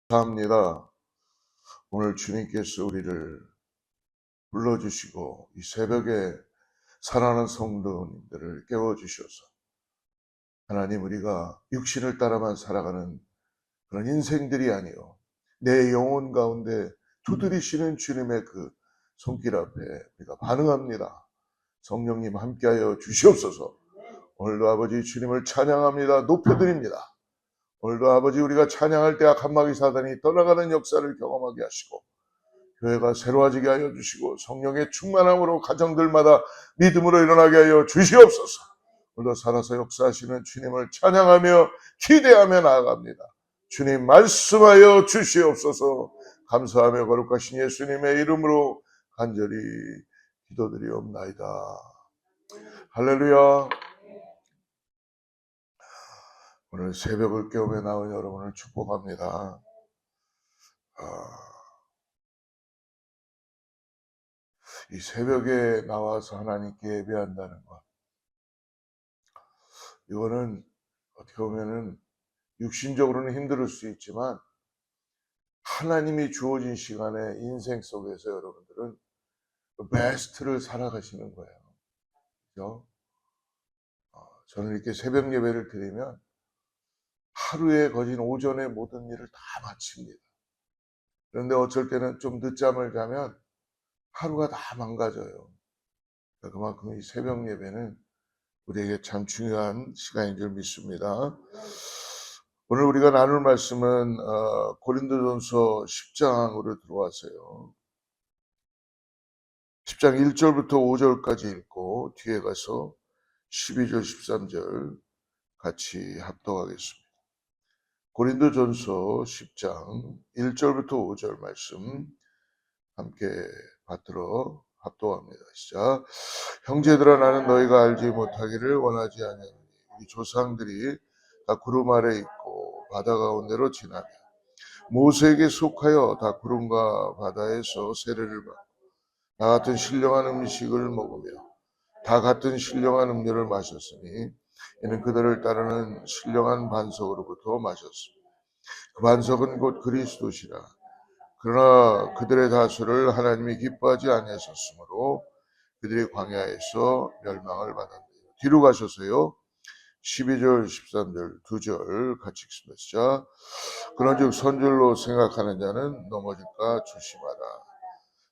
감사합니다. 오늘 주님께서 우리를 불러주시고 이 새벽에 사랑하는 성도님들을 깨워주셔서 하나님, 우리가 육신을 따라만 살아가는 그런 인생들이 아니요 내 영혼 가운데 두드리시는 주님의 그 손길 앞에 우리가 반응합니다. 성령님 함께하여 주시옵소서. 오늘도 아버지 주님을 찬양합니다. 높여드립니다. 오늘도 아버지 우리가 찬양할 때 악한 마귀 사단이 떠나가는 역사를 경험하게 하시고 교회가 새로워지게 하여 주시고 성령의 충만함으로 가정들마다 믿음으로 일어나게 하여 주시옵소서. 오늘도 살아서 역사하시는 주님을 찬양하며 기대하며 나아갑니다. 주님 말씀하여 주시옵소서. 감사하며 거룩하신 예수님의 이름으로 간절히 기도드리옵나이다. 할렐루야. 오늘 새벽을 깨우며 나온 여러분을 축복합니다. 이 새벽에 나와서 하나님께 예배한다는 것, 이거는 어떻게 보면은 육신적으로는 힘들 수 있지만 하나님이 주어진 시간에 인생 속에서 여러분들은 베스트를 살아가시는 거예요. 그렇죠? 저는 이렇게 새벽 예배를 드리면 하루에 거진 오전에 모든 일을 다 마칩니다. 그런데 어쩔 때는 좀 늦잠을 자면 하루가 다 망가져요. 그만큼 이 새벽 예배는 우리에게 참 중요한 시간인 줄 믿습니다. 오늘 우리가 나눌 말씀은 고린도전서 10장으로 들어와서요. 10장 1절부터 5절까지 읽고 뒤에 가서 12절 13절 같이 합독하겠습니다. 고린도전서 10장 1절부터 5절 말씀 함께 받들어 합독합니다. 시작. 형제들아, 나는 너희가 알지 못하기를 원하지 아니하노니 우리 조상들이 다 구름 아래 있고 바다 가운데로 지나며 모세에게 속하여 다 구름과 바다에서 세례를 받고 다 같은 신령한 음식을 먹으며 다 같은 신령한 음료를 마셨으니 이는 그들을 따르는 신령한 반석으로부터 마셨습니다. 그 반석은 곧 그리스도시라. 그러나 그들의 다수를 하나님이 기뻐하지 아니하셨으므로 그들이 광야에서 멸망을 받았네요. 뒤로 가셔서요. 12절 13절 2절 같이 읽습니다. 시작. 그런즉 선줄로 생각하는 자는 넘어질까 조심하라.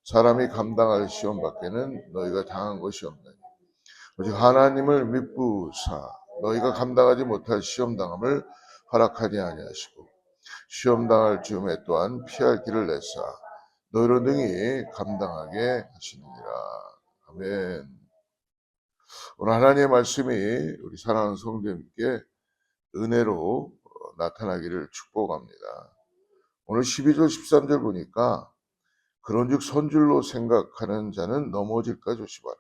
사람이 감당할 시험 밖에는 너희가 당한 것이 없나니 오직 하나님을 믿부사 너희가 감당하지 못할 시험 당함을 허락하지 아니하시고 시험 당할 즈음에 또한 피할 길을 내사 너희로 능히 감당하게 하시느니라. 아멘. 오늘 하나님의 말씀이 우리 사랑하는 성도님께 은혜로 나타나기를 축복합니다. 오늘 12절 13절 보니까 그런즉 선줄로 생각하는 자는 넘어질까 조심하라.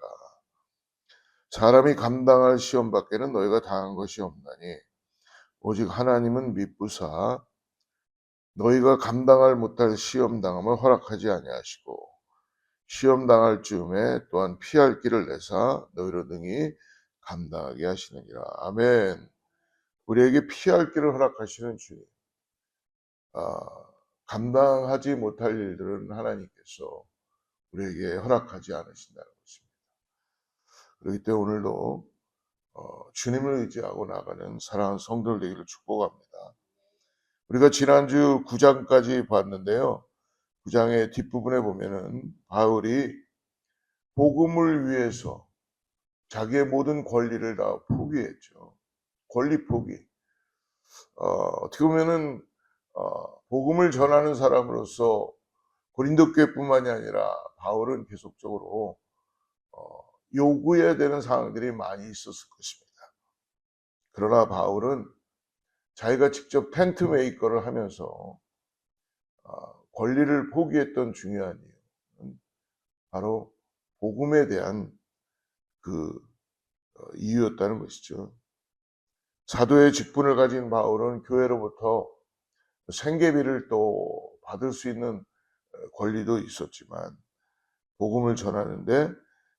사람이 감당할 시험 밖에는 너희가 당한 것이 없나니 오직 하나님은 믿부사 너희가 감당할 못할 시험 당함을 허락하지 아니하시고 시험 당할 즈음에 또한 피할 길을 내사 너희로 능히 감당하게 하시느니라. 아멘. 우리에게 피할 길을 허락하시는 주님. 감당하지 못할 일들은 하나님께서 우리에게 허락하지 않으신다는 것입니다. 그렇기 때문에 오늘도 주님을 의지하고 나가는 사랑하는 성도들 되기를 축복합니다. 우리가 지난주 9장까지 봤는데요. 9장의 뒷부분에 보면은 바울이 복음을 위해서 자기의 모든 권리를 다 포기했죠. 권리 포기. 어떻게 보면은 복음을 전하는 사람으로서 고린도 교회뿐만이 아니라 바울은 계속적으로 요구해야 되는 사항들이 많이 있었을 것입니다. 그러나 바울은 자기가 직접 텐트 메이커를 하면서 권리를 포기했던 중요한 이유는 바로 복음에 대한 그 이유였다는 것이죠. 사도의 직분을 가진 바울은 교회로부터 생계비를 또 받을 수 있는 권리도 있었지만 복음을 전하는데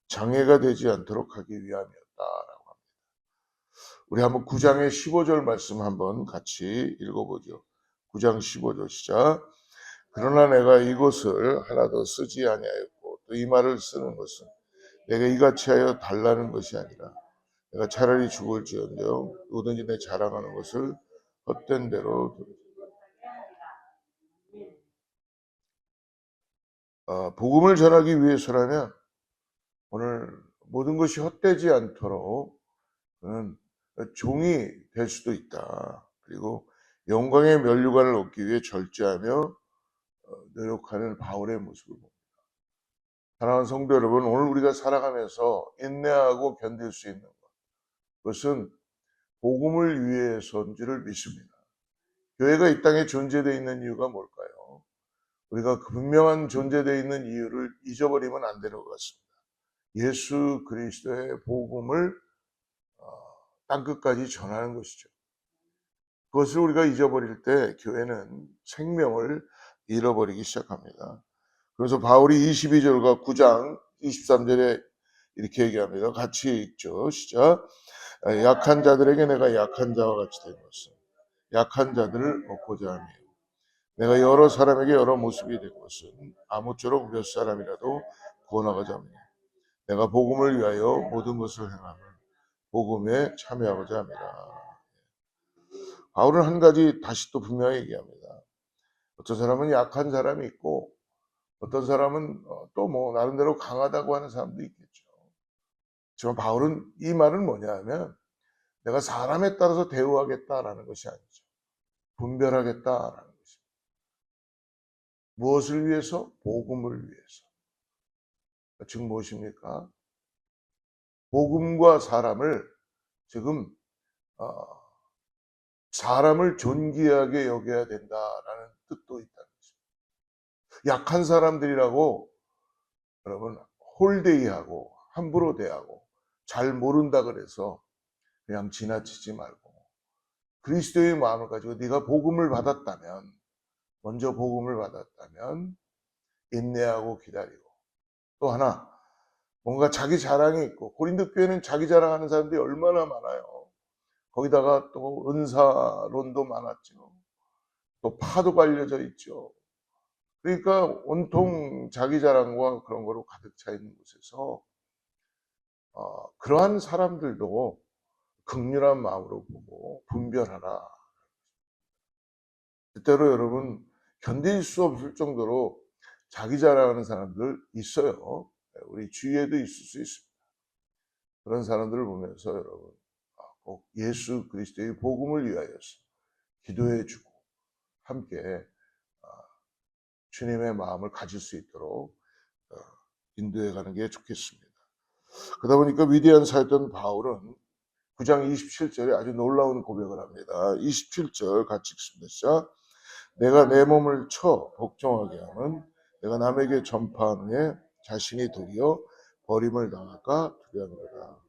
장애가 되지 않도록 하기 위함이었다라고 합니다. 우리 한번 9장의 15절 말씀 한번 같이 읽어보죠. 9장 15절 시작. 그러나 내가 이것을 하나 더 쓰지 아니하였고 또 이 말을 쓰는 것은 내가 이같이 하여 달라는 것이 아니라 내가 차라리 죽을지언정 누구든지 내 자랑하는 것을 헛된 대로 복음을 전하기 위해서라면 오늘 모든 것이 헛되지 않도록 그는 종이 될 수도 있다. 그리고 영광의 면류관을 얻기 위해 절제하며 노력하는 바울의 모습을 봅니다. 사랑하는 성도 여러분, 오늘 우리가 살아가면서 인내하고 견딜 수 있는 것, 그것은 복음을 위해서인 줄을 믿습니다. 교회가 이 땅에 존재되어 있는 이유가 뭘까요? 우리가 그 분명한 존재되어 있는 이유를 잊어버리면 안 되는 것 같습니다. 예수 그리스도의 복음을 땅끝까지 전하는 것이죠. 그것을 우리가 잊어버릴 때 교회는 생명을 잃어버리기 시작합니다. 그래서 바울이 22절과 9장 23절에 이렇게 얘기합니다. 같이 읽죠. 시작. 약한 자들에게 내가 약한 자와 같이 된 것은 약한 자들을 얻고자 하며 내가 여러 사람에게 여러 모습이 된 것은 아무쪼록 몇 사람이라도 구원하고자 합니다. 내가 복음을 위하여 모든 것을 행하면 복음에 참여하고자 합니다. 바울은 한 가지 다시 또 분명히 얘기합니다. 어떤 사람은 약한 사람이 있고 어떤 사람은 또 뭐 나름대로 강하다고 하는 사람도 있겠죠. 하지만 바울은 이 말은 뭐냐 하면 내가 사람에 따라서 대우하겠다라는 것이 아니죠. 분별하겠다라는 것입니다. 무엇을 위해서? 복음을 위해서. 즉 무엇입니까? 복음과 사람을 지금 사람을 존귀하게 여겨야 된다라는 뜻도 있다는 것입니다. 약한 사람들이라고 여러분 홀데이하고 함부로 대하고 잘 모른다 그래서 그냥 지나치지 말고 그리스도의 마음을 가지고 네가 복음을 받았다면 먼저 복음을 받았다면 인내하고 기다리고 또 하나 뭔가 자기 자랑이 있고 고린도 교회는 자기 자랑하는 사람들이 얼마나 많아요. 거기다가 또 은사론도 많았죠. 또 파도가 알려져 있죠. 그러니까 온통 자기 자랑과 그런 거로 가득 차 있는 곳에서 그러한 사람들도 극렬한 마음으로 보고 분별하라. 때때로 여러분 견딜 수 없을 정도로 자기 자랑하는 사람들 있어요. 우리 주위에도 있을 수 있습니다. 그런 사람들을 보면서 여러분 꼭 예수 그리스도의 복음을 위하여서 기도해주고 함께 주님의 마음을 가질 수 있도록 인도해 가는 게 좋겠습니다. 그러다 보니까 위대한 사였던 바울은 9장 27절에 아주 놀라운 고백을 합니다. 27절 같이 읽습니다. 시작. 내가 내 몸을 쳐 복종하게 하면 내가 남에게 전파한 후에 자신이 도리어 버림을 당할까 두려워합니다.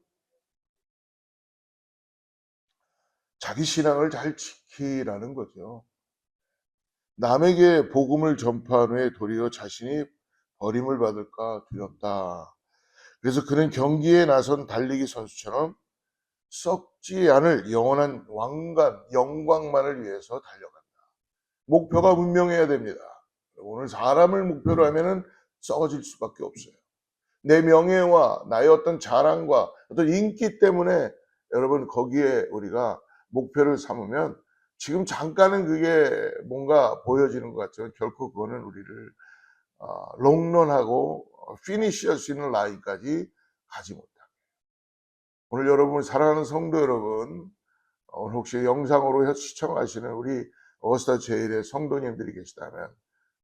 자기 신앙을 잘 지키라는 거죠. 남에게 복음을 전파한 후에 도리어 자신이 버림을 받을까 두렵다. 그래서 그는 경기에 나선 달리기 선수처럼 썩지 않을 영원한 왕관, 영광만을 위해서 달려간다. 목표가 분명해야 됩니다. 오늘 사람을 목표로 하면은 썩어질 수밖에 없어요. 내 명예와 나의 어떤 자랑과 어떤 인기 때문에 여러분 거기에 우리가 목표를 삼으면 지금 잠깐은 그게 뭔가 보여지는 것 같지만 결코 그거는 우리를 롱런하고 피니시할 수 있는 라인까지 가지 못합니다. 오늘 여러분 사랑하는 성도 여러분 오늘 혹시 영상으로 시청하시는 우리 어거스타 제일의 성도님들이 계시다면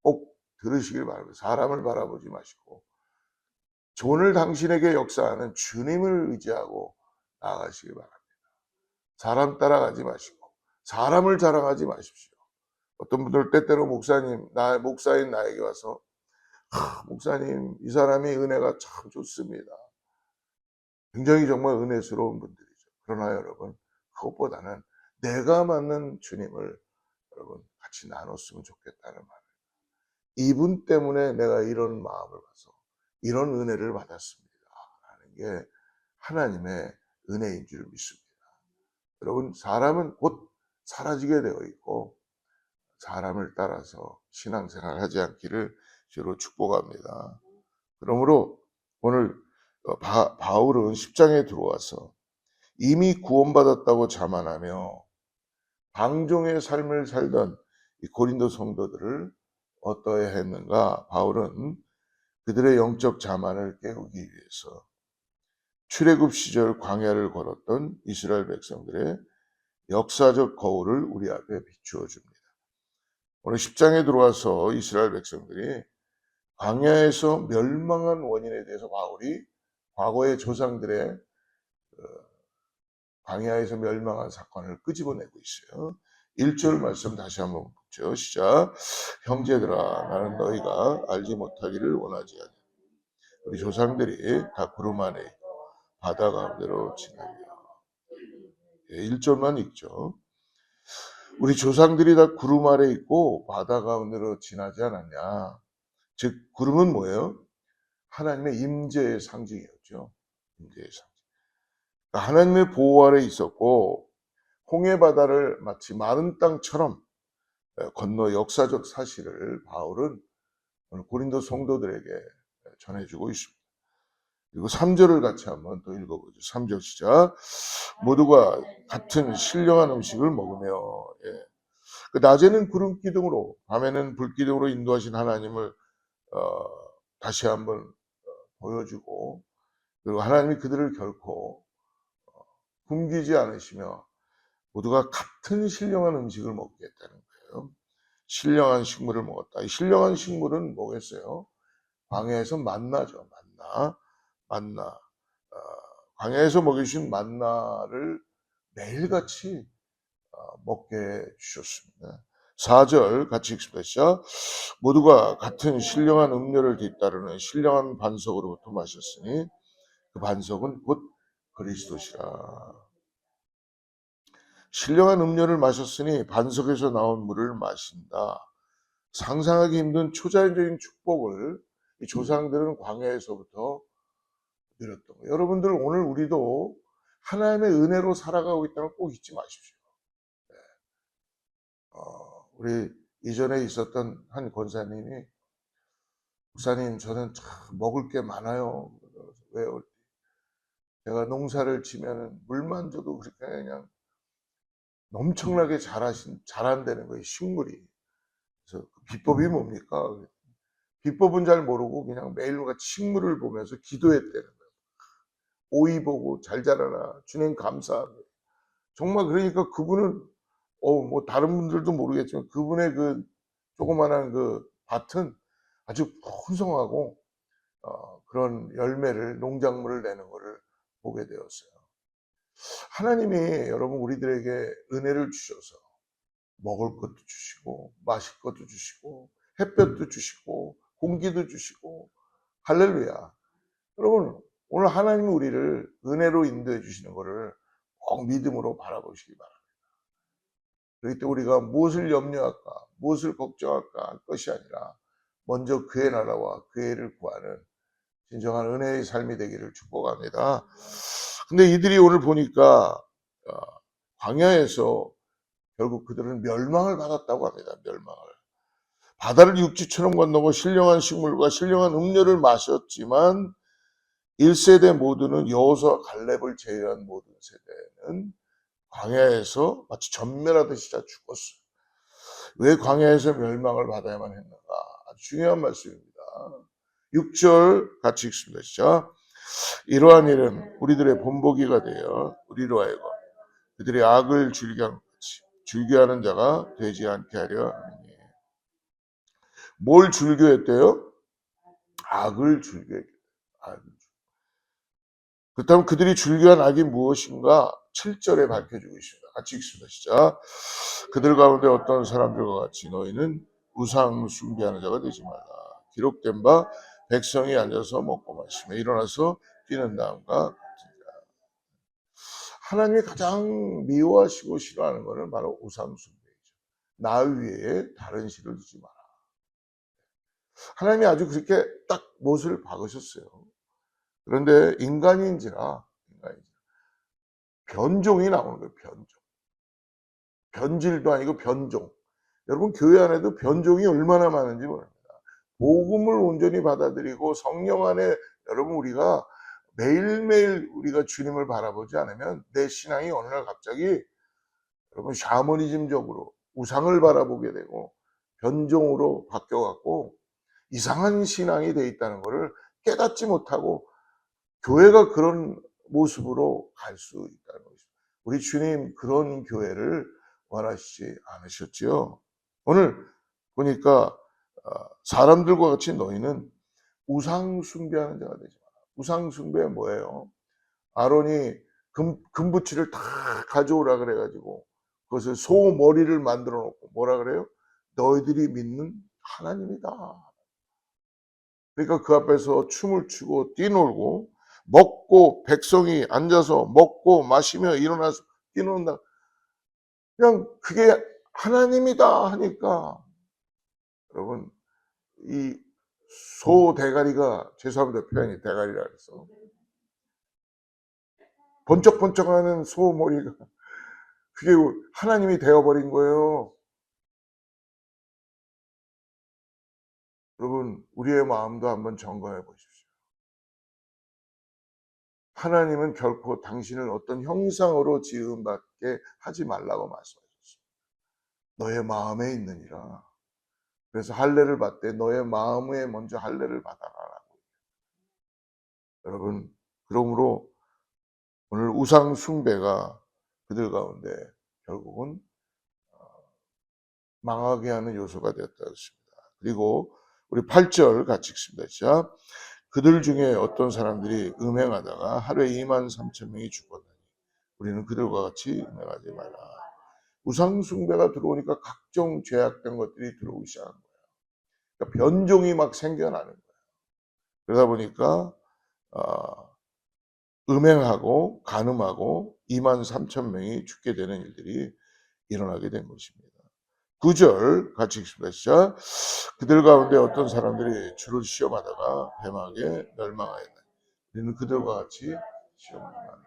꼭 들으시길 바랍니다. 사람을 바라보지 마시고 오늘 당신에게 역사하는 주님을 의지하고 나아가시기 바랍니다. 사람 따라가지 마시고 사람을 자랑하지 마십시오. 어떤 분들 때때로 목사인 나에게 와서 목사님 이 사람이 은혜가 참 좋습니다. 굉장히 정말 은혜스러운 분들이죠. 그러나 여러분 그것보다는 내가 맞는 주님을 여러분 같이 나눴으면 좋겠다는 말. 이분 때문에 내가 이런 마음을 가서 이런 은혜를 받았습니다. 라는 게 하나님의 은혜인 줄 믿습니다. 여러분 사람은 곧 사라지게 되어 있고 사람을 따라서 신앙생활 하지 않기를 주로 축복합니다. 그러므로 오늘 바울은 10장에 들어와서 이미 구원받았다고 자만하며 방종의 삶을 살던 이 고린도 성도들을 어떠해야 했는가? 바울은 그들의 영적 자만을 깨우기 위해서 출애굽 시절 광야를 걸었던 이스라엘 백성들의 역사적 거울을 우리 앞에 비추어 줍니다. 오늘 10장에 들어와서 이스라엘 백성들이 광야에서 멸망한 원인에 대해서 바울이 과거의 조상들의 광야에서 멸망한 사건을 끄집어내고 있어요. 1절 말씀 다시 한번 보죠. 시작. 형제들아, 나는 너희가 알지 못하기를 원하지 않아. 우리 조상들이 다 구름 안에 바다 가운데로 지나며. 1절만 읽죠. 우리 조상들이 다 구름 아래 있고 바다 가운데로 지나지 않았냐. 즉 구름은 뭐예요? 하나님의 임재의 상징이었죠. 임재의 상징. 그러니까 하나님의 보호 아래 있었고 홍해 바다를 마치 마른 땅처럼 건너 역사적 사실을 바울은 오늘 고린도 성도들에게 전해주고 있습니다. 그리고 3절을 같이 한번 또 읽어보죠. 3절 시작. 모두가 같은 신령한 음식을 먹으며, 그 낮에는 구름 기둥으로, 밤에는 불 기둥으로 인도하신 하나님을 다시 한번 보여주고, 그리고 하나님이 그들을 결코 굶기지 않으시며 모두가 같은 신령한 음식을 먹겠다는 거예요. 신령한 식물을 먹었다. 이 신령한 식물은 뭐겠어요? 광야에서 만나죠. 만나. 광야에서 먹이신 만나를 매일같이 먹게 주셨습니다. 4절 같이 읽습니다. 시작. 모두가 같은 신령한 음료를 뒤따르는 신령한 반석으로부터 마셨으니 그 반석은 곧 그리스도시라. 신령한 음료를 마셨으니 반석에서 나온 물을 마신다. 상상하기 힘든 초자연적인 축복을 이 조상들은 광야에서부터 누렸던 거예요. 여러분들 오늘 우리도 하나님의 은혜로 살아가고 있다는 걸 꼭 잊지 마십시오. 우리 이전에 있었던 한 권사님이 목사님 저는 참 먹을 게 많아요. 왜요? 제가 농사를 치면 물만 줘도 그렇게 그냥 엄청나게 자란다는 거예요. 식물이. 그래서 그 비법이 뭡니까? 비법은 잘 모르고 그냥 매일같이 식물을 보면서 기도했다는 거예요. 오이 보고 잘 자라나 주님 감사합니다. 정말 그러니까 그분은 뭐 다른 분들도 모르겠지만 그분의 그 조그만한 그 밭은 아주 풍성하고 그런 열매를 농작물을 내는 것을 보게 되었어요. 하나님이 여러분 우리들에게 은혜를 주셔서 먹을 것도 주시고 마실 것도 주시고 햇볕도 주시고 공기도 주시고 할렐루야. 여러분 오늘 하나님이 우리를 은혜로 인도해 주시는 것을 꼭 믿음으로 바라보시기 바랍니다. 그렇기 때문에 우리가 무엇을 염려할까 무엇을 걱정할까 할 것이 아니라 먼저 그의 나라와 그의 일을 구하는 진정한 은혜의 삶이 되기를 축복합니다. 근데 이들이 오늘 보니까 광야에서 결국 그들은 멸망을 받았다고 합니다. 멸망을. 바다를 육지처럼 건너고 신령한 식물과 신령한 음료를 마셨지만 1세대 모두는 여호수아 갈렙을 제외한 모든 세대는 광야에서 마치 전멸하듯이 다 죽었어요. 왜 광야에서 멸망을 받아야만 했는가? 아주 중요한 말씀입니다. 6절 같이 읽습니다. 시작. 이러한 일은 우리들의 본보기가 되어 우리로 하여금 그들이 악을 즐겨하는 자가 되지 않게 하려 하니. 뭘 즐겨했대요? 악을 즐겨했대요. 그렇다면 그들이 즐겨한 악이 무엇인가? 7절에 밝혀주고 있습니다. 같이 읽습니다. 시작. 그들 가운데 어떤 사람들과 같이 너희는 우상 숭배하는 자가 되지 말라. 기록된 바 백성이 앉아서 먹고 마시며 일어나서 뛰는 다음과 같으니라. 하나님이 가장 미워하시고 싫어하는 것은 바로 우상 숭배이죠. 나 위에 다른 신을 두지 마라. 하나님이 아주 그렇게 딱 못을 박으셨어요. 그런데 인간인지라 변종이 나오는 거예요. 변종. 변질도 아니고 변종. 여러분 교회 안에도 변종이 얼마나 많은지 모릅니다. 복음을 온전히 받아들이고 성령 안에 여러분 우리가 매일매일 우리가 주님을 바라보지 않으면 내 신앙이 어느 날 갑자기 여러분 샤머니즘적으로 우상을 바라보게 되고 변종으로 바뀌어갖고 이상한 신앙이 돼 있다는 것을 깨닫지 못하고 교회가 그런 모습으로 갈 수 있다는 것입니다. 우리 주님 그런 교회를 원하시지 않으셨지요. 오늘 보니까 사람들과 같이 너희는 우상 숭배하는 자가 되지 마라. 우상 숭배 뭐예요? 아론이 금부치를 다 가져오라 그래가지고 그것을 소 머리를 만들어 놓고 뭐라 그래요? 너희들이 믿는 하나님이다. 그러니까 그 앞에서 춤을 추고 뛰놀고 먹고 백성이 앉아서 먹고 마시며 일어나서 뛰노는다. 그냥 그게 하나님이다 하니까 여러분 이 소 대가리가 죄송합니다 표현이 대가리라 그래서 번쩍번쩍하는 소 머리가 그게 하나님이 되어버린 거예요. 여러분 우리의 마음도 한번 점검해 보십시오. 하나님은 결코 당신을 어떤 형상으로 지음받게 하지 말라고 말씀하셨습니다. 너의 마음에 있느니라. 그래서 할례를 받되 너의 마음에 먼저 할례를 받아라라고. 여러분 그러므로 오늘 우상 숭배가 그들 가운데 결국은 망하게 하는 요소가 되었다 했습니다. 그리고 우리 8절 같이 읽습니다. 자, 그들 중에 어떤 사람들이 음행하다가 하루에 23,000명이 죽었나니 우리는 그들과 같이 음행하지 말라. 우상 숭배가 들어오니까 각종 죄악된 것들이 들어오기 시작한 거예요. 그러니까 변종이 막 생겨나는 거예요. 그러다 보니까 음행하고 간음하고 23,000명이 죽게 되는 일들이 일어나게 된 것입니다. 9절 같이 읽습니다. 시작. 그들 가운데 어떤 사람들이 주를 시험하다가 뱀에게 멸망하였나니 우리는 그들과 같이 시험하라.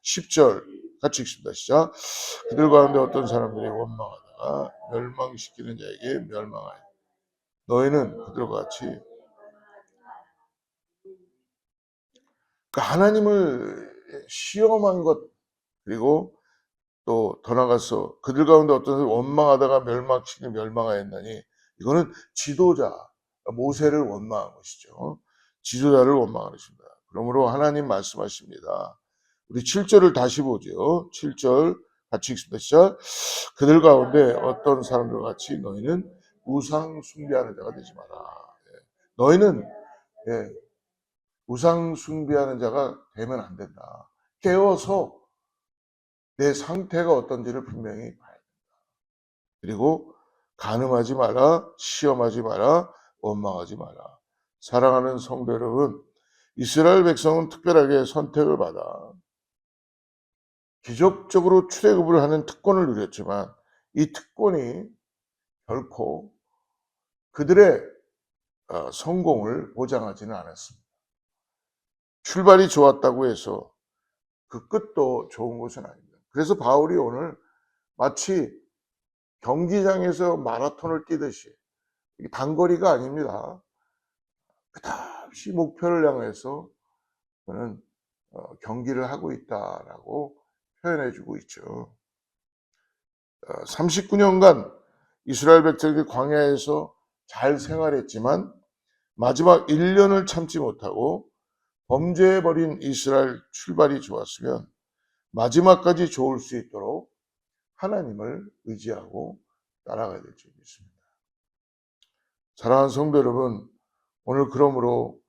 10절 같이 읽습니다. 시작. 그들 가운데 어떤 사람들이 원망하다가 멸망시키는 자에게 멸망하여 너희는 그들과 같이 그러니까 하나님을 시험한 것 그리고 또 더 나가서 그들 가운데 어떤 사람이 원망하다가 멸망시키는 멸망하였나니 이거는 지도자 모세를 원망한 것이죠. 지도자를 원망하는 것입니다. 그러므로 하나님 말씀하십니다. 우리 7절을 다시 보죠. 7절 같이 읽습니다. 시작. 그들 가운데 어떤 사람들 같이 너희는 우상 숭배하는 자가 되지 마라. 예. 너희는 예, 우상 숭배하는 자가 되면 안 된다. 깨워서 내 상태가 어떤지를 분명히 봐야 된다. 그리고 간음하지 마라, 시험하지 마라, 원망하지 마라. 사랑하는 성도 여러분, 이스라엘 백성은 특별하게 선택을 받아 기적적으로 출애굽을 하는 특권을 누렸지만 이 특권이 결코 그들의 성공을 보장하지는 않았습니다. 출발이 좋았다고 해서 그 끝도 좋은 것은 아닙니다. 그래서 바울이 오늘 마치 경기장에서 마라톤을 뛰듯이 단거리가 아닙니다. 끝없이 목표를 향해서 저는 경기를 하고 있다라고 표현해주고 있죠. 39년간 이스라엘 백성들이 광야에서 잘 생활했지만 마지막 1년을 참지 못하고 범죄해버린 이스라엘 출발이 좋았으면 마지막까지 좋을 수 있도록 하나님을 의지하고 따라가야 될 줄 믿습니다. 사랑하는 성도 여러분, 오늘 그러므로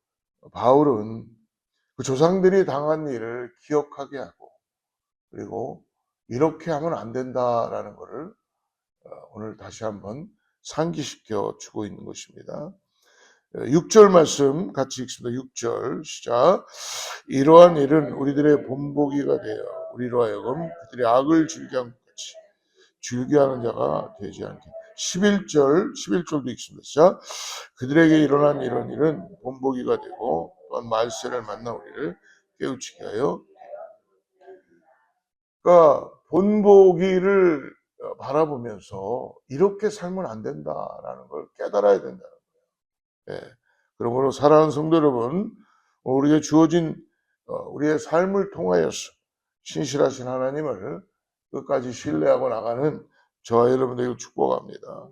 바울은 그 조상들이 당한 일을 기억하게 하고 그리고 이렇게 하면 안 된다라는 것을 오늘 다시 한번 상기시켜 주고 있는 것입니다. 6절 말씀 같이 읽습니다. 6절 시작. 이러한 일은 우리들의 본보기가 되어 우리로 하여금 그들의 악을 즐겨하는 것 같이 즐겨하는 자가 되지 않게. 11절도 읽습니다. 시작. 그들에게 일어난 이런 일은 본보기가 되고 또한 말세를 만나 우리를 깨우치게 하여 그러니까 본보기를 바라보면서 이렇게 살면 안 된다라는 걸 깨달아야 된다는 거예요. 예. 그러므로 사랑하는 성도 여러분, 우리에게 주어진 우리의 삶을 통하여서 신실하신 하나님을 끝까지 신뢰하고 나가는 저와 여러분들에게 축복합니다.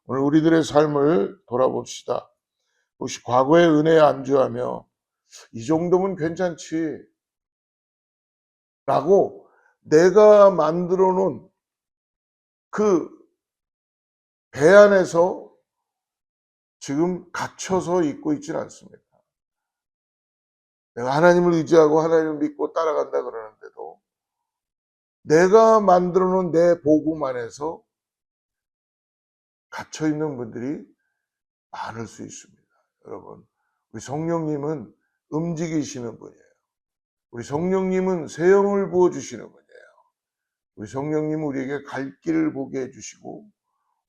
오늘 우리들의 삶을 돌아봅시다. 혹시 과거의 은혜에 안주하며 이 정도면 괜찮지 라고 내가 만들어 놓은 그 배 안에서 지금 갇혀서 있고 있지는 않습니다. 내가 하나님을 의지하고 하나님을 믿고 따라간다 그러는데도 내가 만들어 놓은 내 복음 안에서 갇혀 있는 분들이 많을 수 있습니다. 여러분, 우리 성령님은 움직이시는 분이에요. 우리 성령님은 새 영을 부어주시는 분이에요. 우리 성령님은 우리에게 갈 길을 보게 해주시고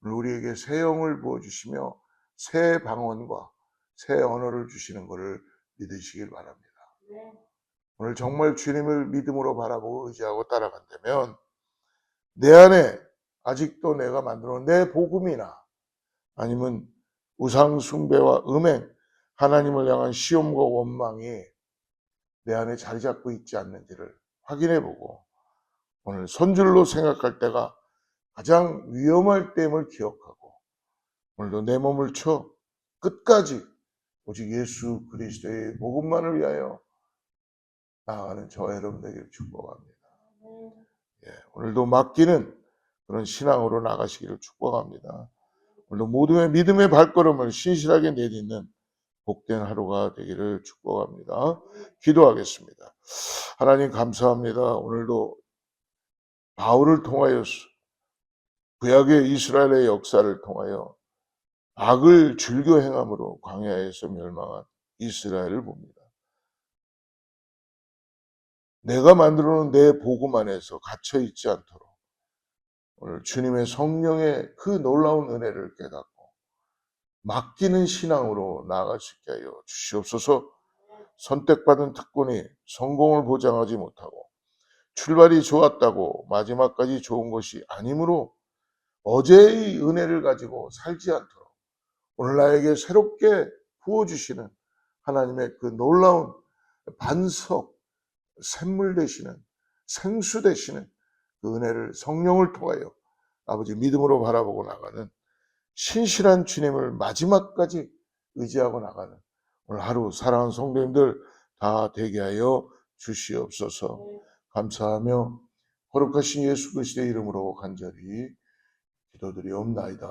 우리에게 새 영을 부어주시며 새 방언과 새 언어를 주시는 것을 믿으시길 바랍니다. 오늘 정말 주님을 믿음으로 바라보고 의지하고 따라간다면 내 안에 아직도 내가 만들어 놓은 내 복음이나 아니면 우상 숭배와 음행, 하나님을 향한 시험과 원망이 내 안에 자리 잡고 있지 않는지를 확인해보고 오늘 손줄로 생각할 때가 가장 위험할 때임을 기억하고 오늘도 내 몸을 쳐 끝까지 오직 예수 그리스도의 복음만을 위하여 나아가는 저와 여러분들에게 축복합니다. 예, 오늘도 맡기는 그런 신앙으로 나가시기를 축복합니다. 오늘도 모두의 믿음의 발걸음을 신실하게 내딛는 복된 하루가 되기를 축복합니다. 기도하겠습니다. 하나님 감사합니다. 오늘도 바울을 통하여서 구약의 이스라엘의 역사를 통하여 악을 즐겨 행함으로 광야에서 멸망한 이스라엘을 봅니다. 내가 만들어 놓은 내 복음 안에서 갇혀 있지 않도록 오늘 주님의 성령의 그 놀라운 은혜를 깨닫고 맡기는 신앙으로 나아갈 수 있게 하여 주시옵소서. 선택받은 특권이 성공을 보장하지 못하고 출발이 좋았다고 마지막까지 좋은 것이 아니므로 어제의 은혜를 가지고 살지 않도록 오늘 나에게 새롭게 부어주시는 하나님의 그 놀라운 반석, 샘물 되시는 생수 되시는 그 은혜를 성령을 통하여 아버지 믿음으로 바라보고 나가는 신실한 주님을 마지막까지 의지하고 나가는 오늘 하루 사랑하는 성도님들 다 되게 하여 주시옵소서. 감사하며 거룩하신 예수 그리스도의 이름으로 간절히 기도드리옵나이다.